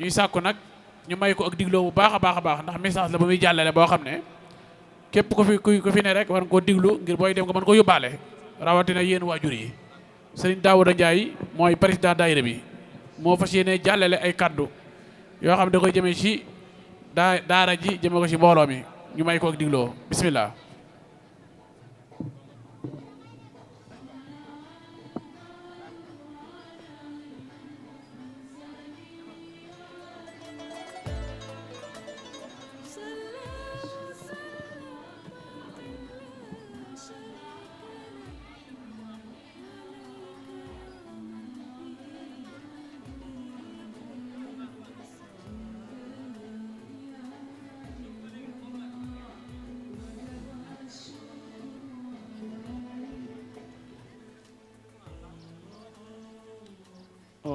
ñuy sàkku nag ñu may ko ak digloo bu baax a baax a baax ndax message la bu muy jàllale boo xam ne képp ku fi ne rek war nga koo diglu ngir booy dem nga mën ko yóbbaale rawatina yéen waajur yi. Sëriñ Daouda Ndiaye mooy président daayira bi moo fas yéene jàllale ay kaddu yoo xam ne da koy jëmee ci daara ji jëme ko ci mbooloo mi ñu may ko ak digloo bismillah.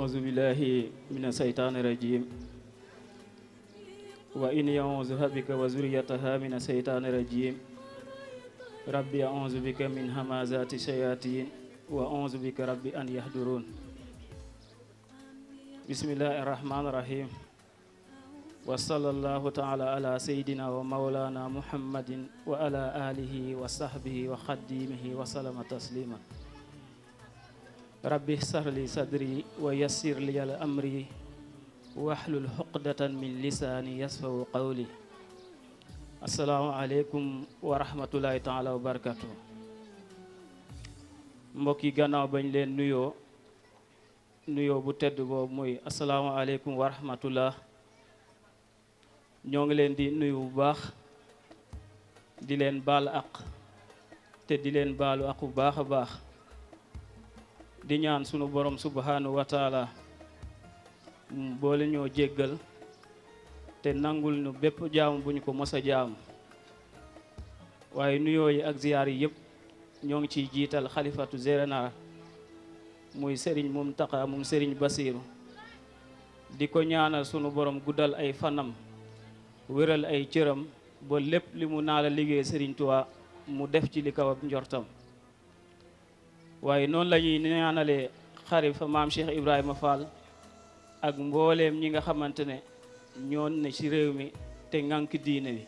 أعوذ بالله من الشيطان الرجيم وإني أعوذ بك وذريتها من الشيطان الرجيم ربي أعوذ بك من همزات الشياطين وأعوذ بك ربي أن يحضرون بسم الله الرحمن الرحيم وصلى الله تعالى على سيدنا ومولانا محمد وعلى آله وصحبه وخديمه وسلم تسليما rabbi اشرح لي صدري ويسر لي أمري واحلل عقدة من لساني يفقهوا قولي السلام عليكم ورحمة الله تعالى وبركاته mbokki gannaaw bañ leen nuyoo bu tedd boobu muy asalaamaaleykum wa rahmatullah ñoo ngi leen di nuyu bu baax di leen baal ak te di leen baalu ak bu baax a baax di ñaan sunu borom subhanahu wa taala boole ñoo jéggal te nangul ñu bépp jaamu bu ñu ko mos a jaamu waaye nuyoo yi ak ziyaar yi yëpp ñoo ngi ciy jiital xalifatu général muy Serigne Mountakha moom Serigne Bassirou di ko ñaanal sunu borom guddal ay fanam wéral ay cëram ba lépp li mu naa la liggéey Serigne Touba mu def ci li kaw ab njortam waaye noonu la ñuy ñaanalee xalifa maam Cheikh Ibrahima Fall ak mbooleem ñi nga xamante ne ñoon ne ci réew mi te ngànk diine bi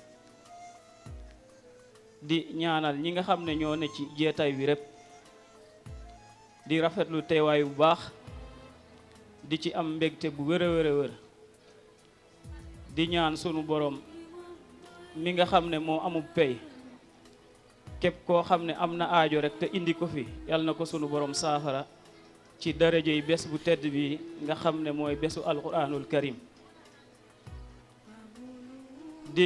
di ñaanal ñi nga xam ne ñoo ne ci jeetaay bi rek di rafetlu teewaay bu baax di ci am mbégte bu wér a wér a wér di ñaan sunu borom mi nga xam ne moo amul pay képp koo xam ne am na aajo rek te indi ko fi yàlla na ko sunu borom saafara ci daraja yi bés bu tedd bi nga xam ne mooy bésu alquranul karim di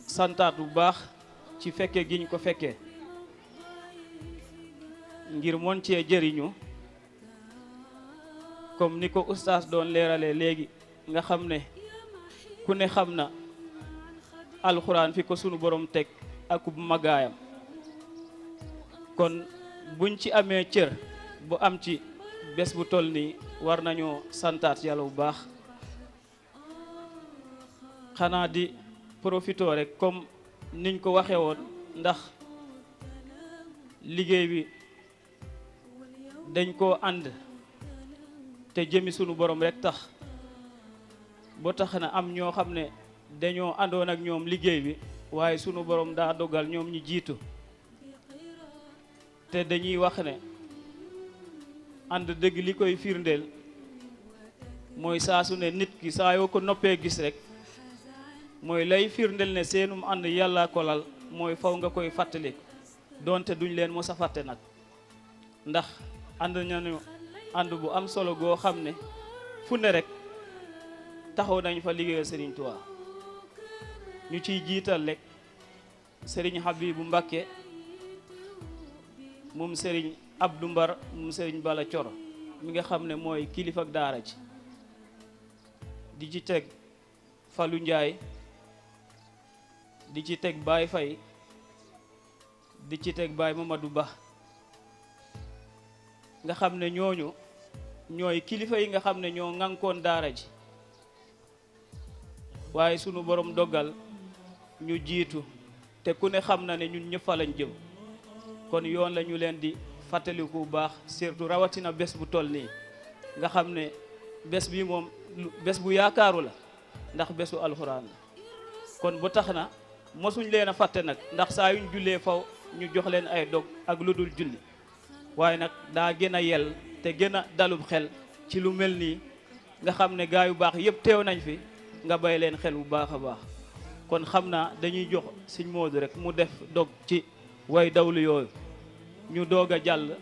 santaat bu baax ci fekke giñ ko fekkee ngir mon cee jëriñu comme ni ko ustaas doon leeralee léegi nga xam ne ku ne xam na alquran fi ko sunu borom teg ak bu magaayam kon buñ ci amee cër bu am ci bés bu toll nii war nañoo santaat yàlla bu baax xanaa di profito rek comme niñ ko waxee woon ndax liggéey bi dañ koo ànd te jëmi sunu borom rek tax boo tax na am ñoo xam ne dañoo àndoon ak ñoom liggéey bi waaye sunu borom daa dogal ñoom ñi jiitu te dañuy wax ne ànd dëgg li koy firndeel mooy saa su ne nit ki saa yoo ko noppee gis rek mooy lay firndeel ne seenum ànd yàlla ko lal mooy faw nga koy fàttaliku donte duñ leen mos a fàtte nag ndax ànd nañu ànd bu am solo goo xam ne fu ne rek taxaw nañ fa liggéeyal Serigne Touba ñu ciy jiital rek Serigne Habibou Mbacké moom Serigne Abdou Mbar moom Serigne Bala Coro mi nga xam ne mooy kilifa ak daara ji di ci teg Fallou Ndiaye di ci teg Baye Faye di ci teg Baye Mamadou Ba nga xam ne ñooñu ñooy kilifa yi nga xam ne ñoo ŋànkoon daara ji waaye sunu borom dogal ñu jiitu te ku ne xam na ne ñun ñëpp fa lañ jëm kon yoon la ñu leen di fàttaliku bu baax surtout rawatina bés bu toll nii nga xam ne bés bi moom bés bu yaakaaru la ndax bésu alxuraan la kon bu tax na mosuñ leen a fàtte nag ndax saa yuñ jullee faw ñu jox leen ay dog ak lu dul julli waaye nag daa gën a yell te gën a dalub xel ci lu mel nii nga xam ne gaa yu baax yëpp teew nañ fi nga bay leen xel bu baax a baax kon xam naa dañuy jox Sëñ Moodu rek mu def dog ci way dawlu yooyu ñu doog a jàll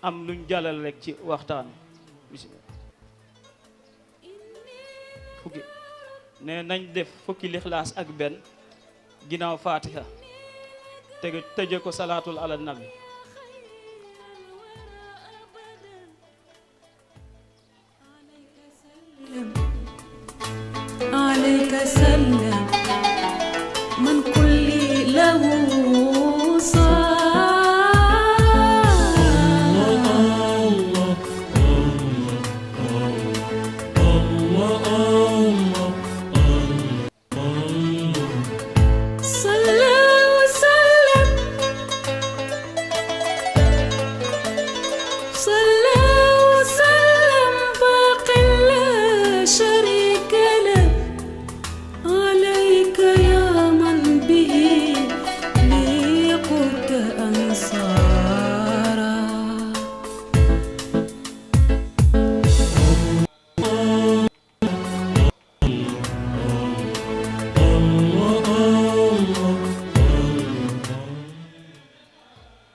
am luñ jàllal rek ci waxtaan bismillah fukki ne nañ def fukki lixlaas ak benn ginnaaw fatiha te tëje ko salaatul ala nabi عليك سلم من كل له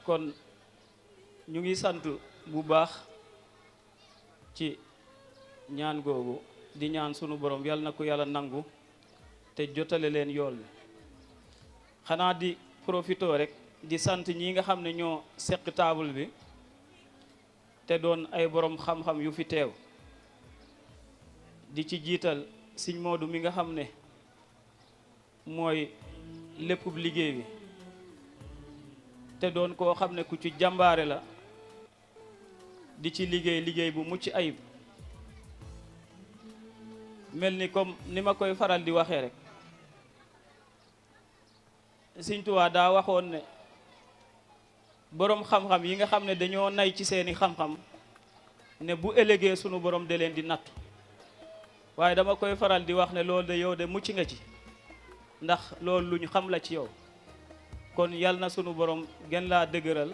kon ñu ngi sant bu baax ci ñaan googu di ñaan sunu borom yal na ko yàlla nangu te jotale leen yool bi xanaa di profito rek di sant ñi nga xam ne ñoo seq taabul bi te doon ay borom xam-xam yu fi teew di ci jiital Sëñ Moodu mi nga xam ne mooy léppub liggéey bi te doon koo xam ne ku ci jàmbaare la di ci liggéey bu mucc ayib mel ni comme ni ma koy faral di waxee rek Sëñ Tuubaa daa waxoon ne boroom xam-xam yi nga xam ne dañoo nay ci seeni xam-xam ne bu ëllëgee sunu borom de leen di nattu waaye dama koy faral di wax ne loolu de yow de mucc nga ci ndax loolu lu ñu xam la ci yow kon yal na sunu borom gën laa dëgëral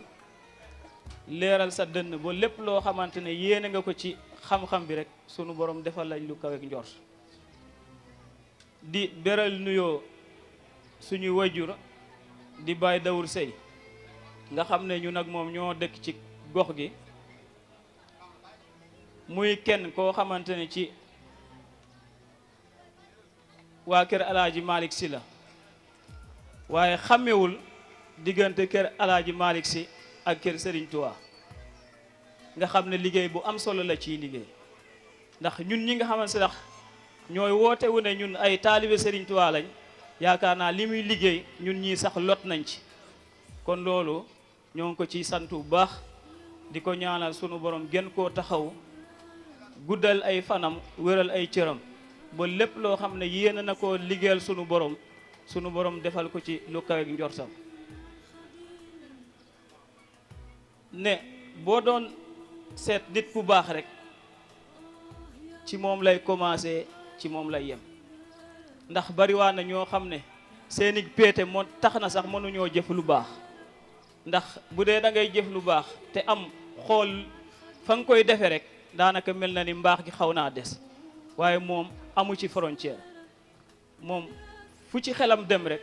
leeral sa dënn ba lépp loo xamante ne yéene nga ko ci xam-xam bi rek sunu borom defal lañ lu kawe ak njort di beral nuyoo suñu wajur di Baay Dawur Sey nga xam ne ñu nag moom ñoo dëkk ci gox gi muy kenn koo xamante ne ci waa kër Alaaji Malick Sy la waaye xàmmewul diggante kër Alaaji Malick Sy ak kër Serigne Touba nga xam ne liggéey bu am solo la ciy liggéey ndax ñun ñi nga xamante ne ñooy woote wu ne ñun ay taalibe Serigne Touba lañ yaakaar naa li muy liggéey ñun ñii sax lot nañ ci kon loolu ñoo ngi ko ciy sant bu baax di ko ñaanal sunu borom gën koo taxaw guddal ay fanam wéral ay cëram ba lépp loo xam ne yéene na koo liggéeyal sunu borom defal ko ci lu kawe njortam ne boo doon seet nit ku baax rek ci moom lay commencé ci moom lay yem ndax bariwaa na ñoo xam ne seeni péete moo tax na sax mënuñoo jëf lu baax ndax bu dee da ngay jëf lu baax te am xool fa nga koy defee rek daanaka mel na ni mbaax gi xaw naa des waaye moom amu ci frontière moom fu ci xelam dem rek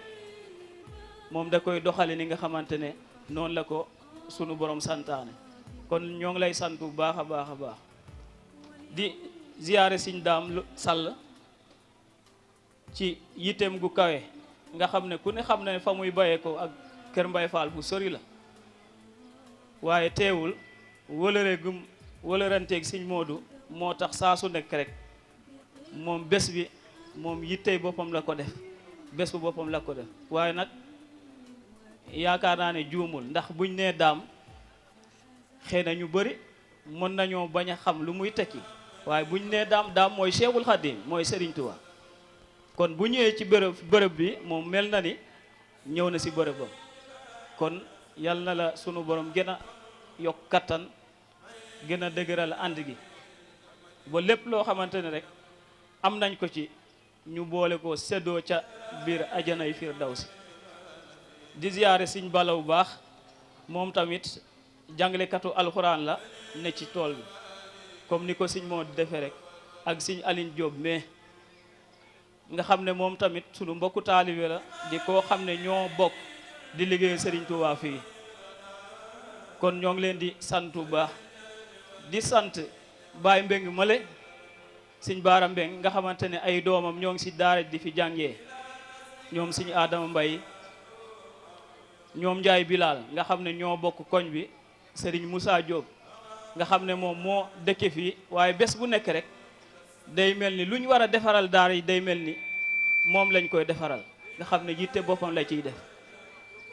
moom da koy doxale ni nga xamante ne noonu la ko sunu borom santaane kon ñoo ngi lay sant bu baax a baax a baax di ziyaare Sëñ Daam Sall ci yitteem gu kawe nga xam ne ku ne xam ne fa muy bayee ko ak Kër Mbay Faal bu sori la waaye teewul wëlëre gum wëlëranteeg Sëñ Moodu moo tax saa su nekk rek moom bés bi moom yittey boppam la ko def bés bu boppam la ko def waaye nag yaakaar naa ne juumul ndax buñ nee daam xëy na ñu bëri mën nañoo bañ a xam lu muy tekki waaye buñ nee daam mooy Cheikhul Khadim mooy Serigne Touba kon bu ñëwee ci bërëb bi moom mel na ni ñëw na si bërëbam kon yal na la sunu borom gën a yokk kattan gën a dëgëral ànd gi ba lépp loo xamante ne rek am nañ ko ci ñu boole ko séddoo ca biir ajanay firdawsi. di ziyaare Sëñ Balla bu baax, moom tamit jàngalekatu alxuraan la ne ci tool bi comme ni ko Sëñ moo defe rek, ak Sëñ Aline Diop mais nga xam ne moom tamit sunu mbokku taalibe la, di koo xam ne ñoo bokk di liggéey Serigne Touba fii. kon ñoo ngi leen di sant bu baax, di sant Baye Mbeng male Sëñ Baara Mbeng nga xamante ne ay doomam ñoo ngi si daara di fi jàngee, ñoom Sëñ Adama Mbay, ñoom Njaay Bilal nga xam ne ñoo bokk koñ bi, Serigne Moussa Diop nga xam ne moom moo dëkke fii, waaye bés bu nekk rek day mel ni lu ñu war a defaral daara yi day mel ni moom lañ koy defaral, nga xam ne yitte boppam la ciy def.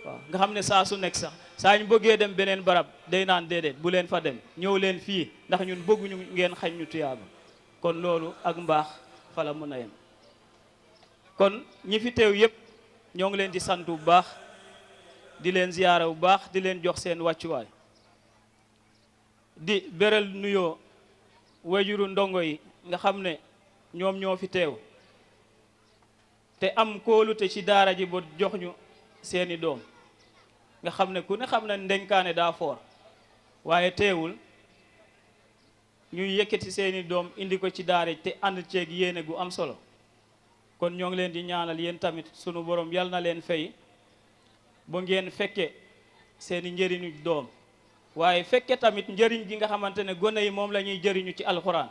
waaw nga xam ne saa su nekk sax saa ñu bëggee dem beneen barab day naan déedéet bu leen fa dem, ñëw leen fii ndax ñun bëgguñu ngeen xañ ñu tuyaaba. kon loolu ak mbaax fa la mën a yem. kon ñi fi teew yëpp ñoo ngi leen di sant bu baax, di leen ziyaara bu baax, di leen jox seen wàccuwaay. di beral nuyoo wajuru ndongo yi nga xam ne ñoom ñoo fi teew te am kóolute ci daara ji ba jox ñu seeni doom, nga xam ne ku ne xam ne ndenkaane daa foor, waaye teewul ñuy yëkkati seeni doom indi ko ci daara ji te ànd ceeg yéene gu am solo. kon ñoo ngi leen di ñaanal yéen tamit sunu borom yal na leen fay ba ngeen fekke seeni njëriñu doom, waaye fekke tamit njëriñ gi nga xamante ne gone yi moom la ñuy jëriñu ci alxuraan,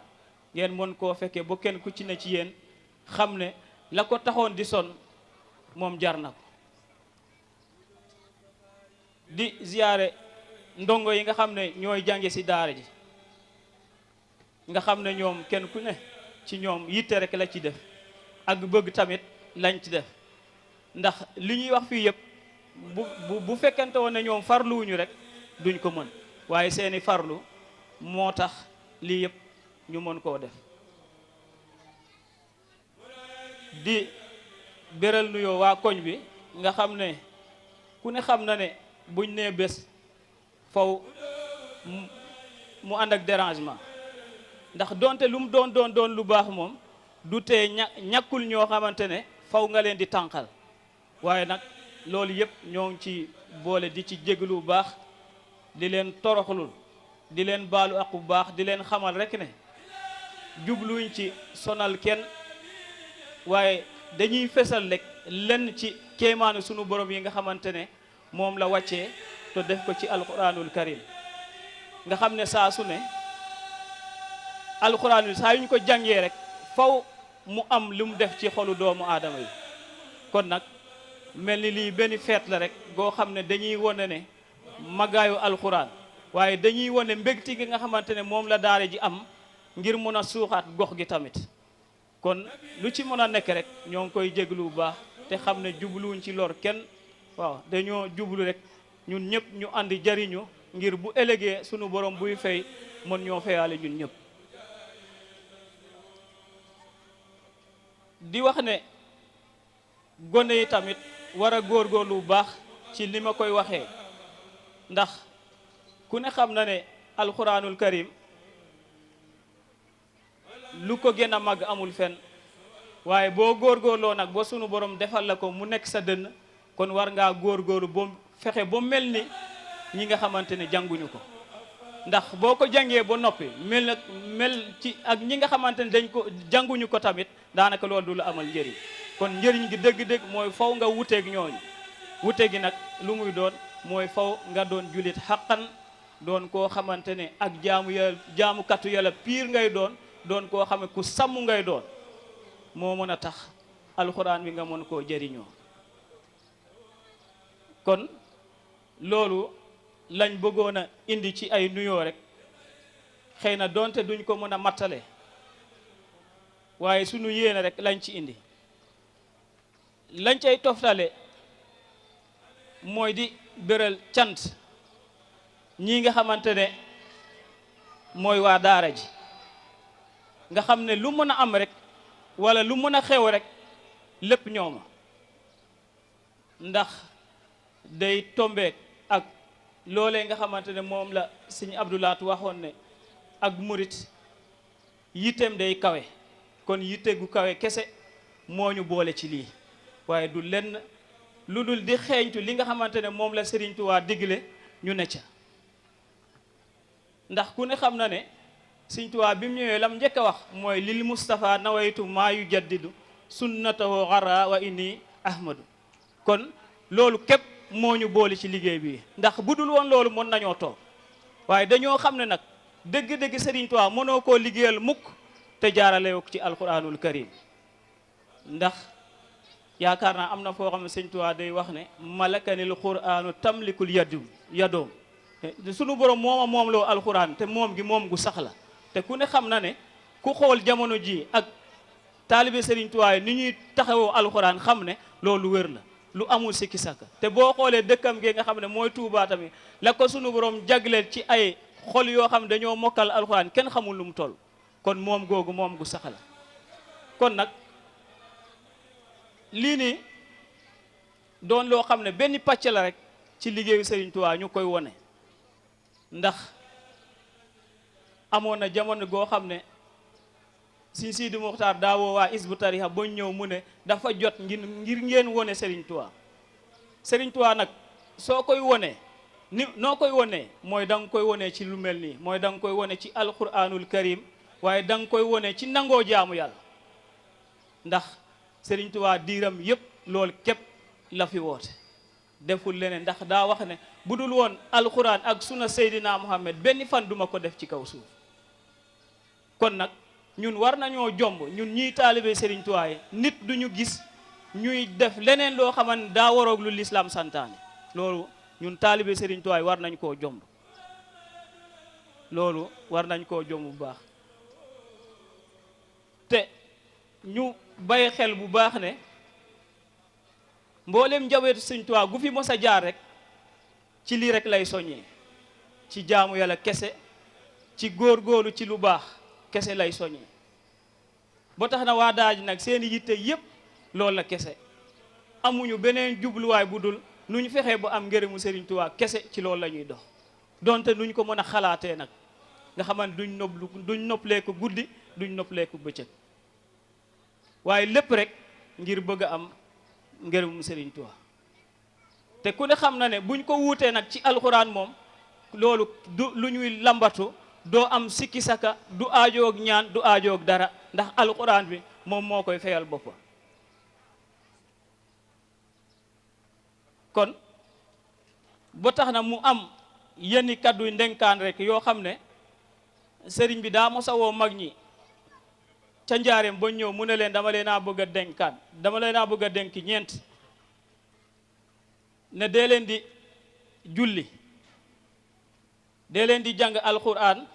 ngeen mën koo fekke ba kenn ku ci ne ci yéen xam ne la ko taxoon di son moom jar na ko. di ziyaare ndongo yi nga xam ne ñooy jànge ci daara ji, nga xam ne ñoom kenn ku ne ci ñoom yitte rek la ci def ak bëgg tamit lañ ci def, ndax li ñuy wax fii yëpp bu fekkente woon ne ñoom farluwuñu rek duñ ko mën, waaye seeni farlu moo tax lii yëpp ñu mën koo def. di beral nuyoo waa koñ bi nga xam ne ku ne xam na ne buñ nee bés faw mu ànd ak dérangement, ndax donte lu mu doon lu baax moom du tee ñàkkul ñoo xamante ne faw nga leen di tànqal, waaye nag loolu yëpp ñoo ngi ci boole di ci jéglu bu baax, di leen toroxlul, di leen baalu ak bu baax, di leen xamal rek ne jubluñ ci sonal kenn, waaye dañuy fesal rek lenn ci kéemaanu sunu borom yi nga xamante ne moom la wàccee te def ko ci alquranul karim, nga xam ne saa su ne alquranul saa yuñ ko jàngee rek faw mu am lu mu def ci xolu doomu aadama yi. kon nag mel ni lii benn feet la rek goo xam ne dañuy wone ne magaayu alquran, waaye dañuy wone mbégti gi nga xamante ne moom la daara ji am ngir mun a suuxaat gox gi tamit. kon lu ci mën a nekk rek ñoo ngi koy jéglu bu baax te xam ne jubluwuñ ci lor kenn, waaw dañoo jublu rek ñun ñëpp ñu àndi jariñu ngir bu ëllëgee sunu borom buy fay mën ñoo fayaale ñun ñëpp. di wax ne gone yi tamit war a góorgóorlu bu baax ci li ma koy waxee, ndax ku ne xam na ne alxuraanul karim lu ko gën a màgg amul fenn, waaye boo góorgóorloo nag ba sunu borom defal la ko mu nekk sa dënn, kon war ngaa góorgóorlu ba fexe ba mel ni ñi nga xamante ne jànguñu ko. ndax boo ko jàngee ba noppi mel ci ak ñi nga xamante ne dañ ko jànguñu ko tamit daanaka loolu du la amal njëriñ. kon njëriñ gi dëgg-dëgg mooy faw nga wuteeg ñooñu, wute gi nag lu muy doon mooy faw nga doon julit xaqan, doon koo xamante ne ak jaamukatu yàlla piir ngay doon koo xam ne ku sàmm ngay doon, moo mën a tax alxuraan bi nga mën koo jëriñoo. kon loolu lañ bëggoon a indi ci ay nuyoo rek, xëy na donte duñ ko mën a mattale, waaye sunu yéene rek lañ ci indi. lañ cay toftale mooy di béral cant ñii nga xamante ne mooy waa daara ji, nga xam ne lu mën a am rek wala lu mën a xew rek lépp ñooma, ndax day tombeek ak loolee nga xamante ne moom la sëñ Abdoulaat waxoon ne ak murit yitteem day kawe, kon yitte gu kawe kese moo ñu boole ci lii waaye du lenn lu dul di xeeñtu li nga xamante ne moom la Serigne Touba digle ñu ne ca ndax ku ne xam na ne Serigne Touba bi mu ñëwee lam njëkk a wax mooy lil Mustafa nawaytu maa yu jaddidu sunnatahu xara wa inni ahmadu kon loolu képp moo ñu boole ci liggéey bi ndax bu dul woon loolu mën nañoo toog waaye dañoo xam ne nag dëgg-dëgg Serigne Touba mënoo koo liggéeyal mukk te jaarale ko ci alquranul karim ndax yaakaar naa am na foo xam ne Serigne Touba day wax ne malakanil quranu tamlikul yadoom sunu borom mooma moom loo alquran te moom gi moom gu sax la te ku ne xam na ne ku xool jamono ji ak taalibe Serigne Touba ni ñuy taxawoo alquran xam ne loolu wér la lu amul sikki sàkka te boo xoolee dëkkam gi nga xam ne mooy Touba tamit la ko sunu borom jagleel ci ay xol yoo xam ne dañoo mokkal alxuraan kenn xamul lu mu toll kon moom googu moom gu sax la kon nag lii nii doon loo xam ne benn pàcc la rek ci liggéeyu Serigne Touba ñu koy wone ndax amoon na jamono goo xam ne Sëriñ Sidi Muxtaar daawoo waa Hizbut Tarqiyyah ba ñëw mu ne dafa jot ngir ngeen wone Serigne Touba Serigne Touba nag soo koy wonee ni noo koy wonee mooy da nga koy wonee ci lu mel nii mooy da nga koy wone ci alquranul karim waaye da nga koy wone ci nangoo jaamu yàlla ndax Serigne Touba diiram yëpp loolu képp la fi woote deful leneen ndax daa wax ne bu dul woon alquran ak sunna Seydina Muhammad benn fan duma ko def ci kaw suuf kon nag ñun war nañoo jomb ñun ñiy taalibe Serigne Touba yi nit duñu gis ñuy def leneen loo xamante daa waroog lu lislaam santaane loolu ñun taalibe Serigne Touba yi war nañ koo jomb loolu war nañ koo jomb bu baax te ñu bàyyi xel bu baax ne mboolem njabootu Serigne Touba gu fi mos a jaar rek ci lii rek lay soññee ci jaamu yàlla kese ci góorgóorlu ci lu baax kese lay soññee ba tax na waa daaj nag seeni yitte yépp loolu la kese amuñu beneen jubluwaay bu dul nu ñu fexee ba am ngërëmu Serigne Touba kese ci loolu la ñuy dox donte nuñ ko mën a xalaatee nag nga xamante duñ noppalee ko guddi duñ noppalee ko bëccëg waaye lépp rek ngir bëgg a am ngërëmu Serigne Touba te ku ne xam na ne buñ ko wuutee nag ci alxuraan moom loolu du lu ñuy lambatu doo am sikki saka du aajoog ñaan du aajoog dara ndax alxuraan bi moom moo koy fayal boppam kon ba tax na mu am yenn kaddu ndenkaan rek yoo xam ne sëriñ bi daa mosa woo mag ñi ca njaareem ba ñëw mu ne leen dama leen a bëgg a denkaan dama leen a bëgg a denk ñeent ne dee leen di julli dee leen di jàng alquran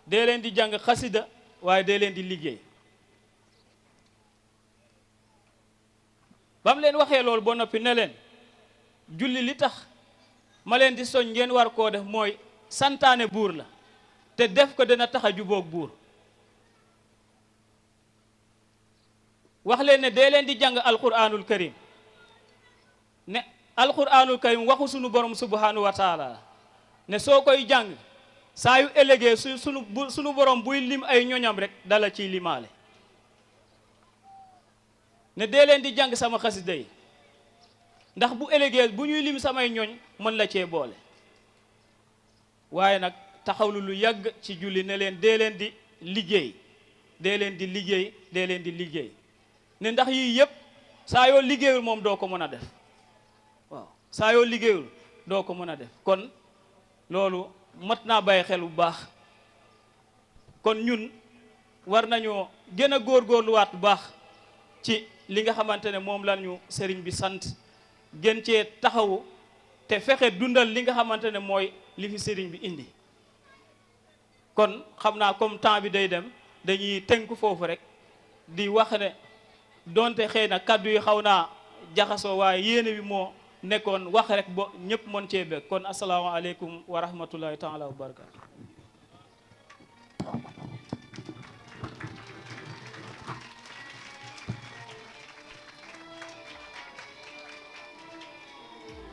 dee leen di jàng xasida waaye dee leen di liggéey ba mu leen waxee loolu ba noppi ne leen julli li tax ma leen di soñ ngeen war koo def mooy santaane buur la te def ko dana tax a jubóog buur wax leen ne dee leen di jàng alquranul karim ne alquranul karim waxu sunu borom subhanahu wa taala ne soo koy jàng saa yu ëllëgee sunu borom buy lim ay ñoñam rek dala ciy limaale ne dee leen di jàng sama xasida yi ndax bu ëllëgee bu ñuy lim samay ñoñ mën la cee boole waaye nag taxawlu lu yàgg ci julli ne leen dee leen di liggéey dee leen di liggéey dee leen di liggéey ne ndax yii yëpp saa yoo liggéeyul moom doo ko mën a def waaw saa yoo liggéeyul doo ko mën a def kon loolu mat naa bàyyi xel bu baax kon ñun war nañoo gën a góorgóorluwaat bu baax ci li nga xamante ne moom la ñu sëriñ bi sant gën cee taxawu te fexe dundal li nga xamante ne mooy li fi sëriñ bi indi kon xam naa comme temps bi day dem dañuy tënk foofu rek di wax ne donte xëy na kaddu yi xaw naa jaxasoo waaye yéene bi moo nekkoon wax rek ba ñëpp mën cee bëgg kon asalaamaaleykum wa rahmatullahi taala wa barakatu